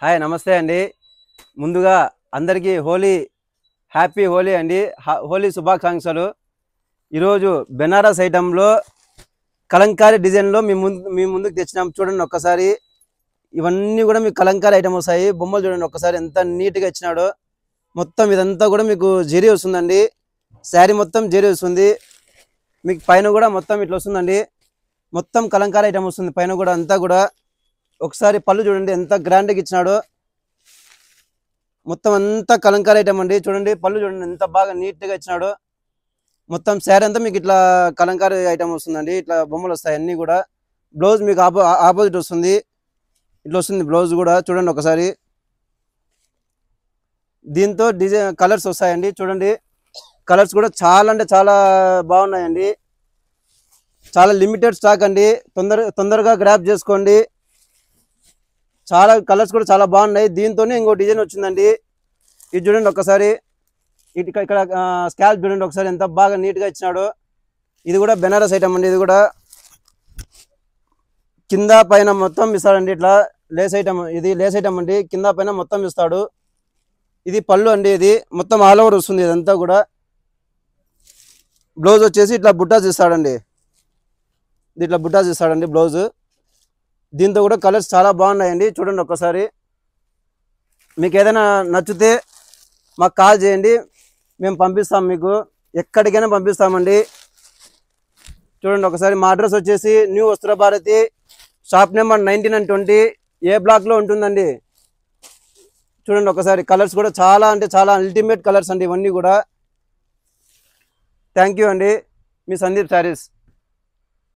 Hi నమస్తే అండి. ముందుగా అందరికీ హ్యాపీ హోలీ అండి. హోలీ శుభాకాంక్షలు. ఈరోజు బెనారస్ ఐటెంలో కలంకారీ డిజైన్లో మీ ముందుకు తెచ్చినాం. చూడండి ఒక్కసారి. ఇవన్నీ కూడా మీకు కలంకారీ ఐటెం వస్తాయి. బొమ్మలు చూడండి ఒక్కసారి ఎంత నీట్గా ఇచ్చినాడో. మొత్తం ఇదంతా కూడా మీకు జెరీ వస్తుందండి. శారీ మొత్తం జెరీ వస్తుంది. మీకు పైన కూడా మొత్తం ఇట్లా వస్తుందండి. మొత్తం కలంకారీ ఐటెం వస్తుంది పైన కూడా అంతా కూడా. ఒకసారి పళ్ళు చూడండి ఎంత గ్రాండ్గా ఇచ్చినాడో. మొత్తం అంతా కలంకారీ ఐటమ్ అండి. చూడండి పళ్ళు చూడండి ఎంత బాగా నీట్గా ఇచ్చినాడో. మొత్తం శారీ అంతా మీకు ఇట్లా కలంకారీ ఐటమ్ వస్తుందండి. ఇట్లా బొమ్మలు వస్తాయి అన్నీ కూడా. బ్లౌజ్ మీకు ఆపోజిట్ వస్తుంది. ఇట్లా వస్తుంది బ్లౌజ్ కూడా. చూడండి ఒకసారి. దీంతో డిజైన్ కలర్స్ వస్తాయండి. చూడండి కలర్స్ కూడా చాలా అంటే చాలా బాగున్నాయండి. చాలా లిమిటెడ్ స్టాక్ అండి. తొందరగా గ్రాప్ చేసుకోండి. చాలా కలర్స్ కూడా చాలా బాగున్నాయి. దీంతోనే ఇంకో డిజైన్ వచ్చిందండి. ఇది చూడండి ఒకసారి. ఇక్కడ స్కాల్ప్ చూడండి ఒకసారి ఎంత బాగా నీట్గా ఇచ్చినాడు. ఇది కూడా బెనారస్ ఐటమ్ అండి. ఇది కూడా కింద పైన మొత్తం ఇస్తాడండి. ఇట్లా లేస్ ఐటమ్. ఇది లేస్ ఐటమ్ అండి. కింద పైన మొత్తం ఇస్తాడు. ఇది పళ్ళు అండి. ఇది మొత్తం ఆల్ ఓవర్ వస్తుంది ఇదంతా కూడా. బ్లౌజ్ వచ్చేసి ఇట్లా బుట్టాస్ ఇస్తాడండి. ఇది ఇట్లా బుట్టాస్ ఇస్తాడండి బ్లౌజ్. దీంతో కూడా కలర్స్ చాలా బాగున్నాయండి. చూడండి ఒక్కసారి. మీకు ఏదైనా నచ్చితే మాకు కాల్ చేయండి. మేము పంపిస్తాం. మీకు ఎక్కడికైనా పంపిస్తామండి. చూడండి ఒకసారి. మా అడ్రస్ వచ్చేసి న్యూ వస్త్ర భారతి, షాప్ నెంబర్ 19 and 20, ఏ బ్లాక్లో ఉంటుందండి. చూడండి ఒకసారి. కలర్స్ కూడా చాలా అంటే చాలా అల్టిమేట్ కలర్స్ అండి ఇవన్నీ కూడా. థ్యాంక్ యూ అండి. మీ సందీప్ శారీస్.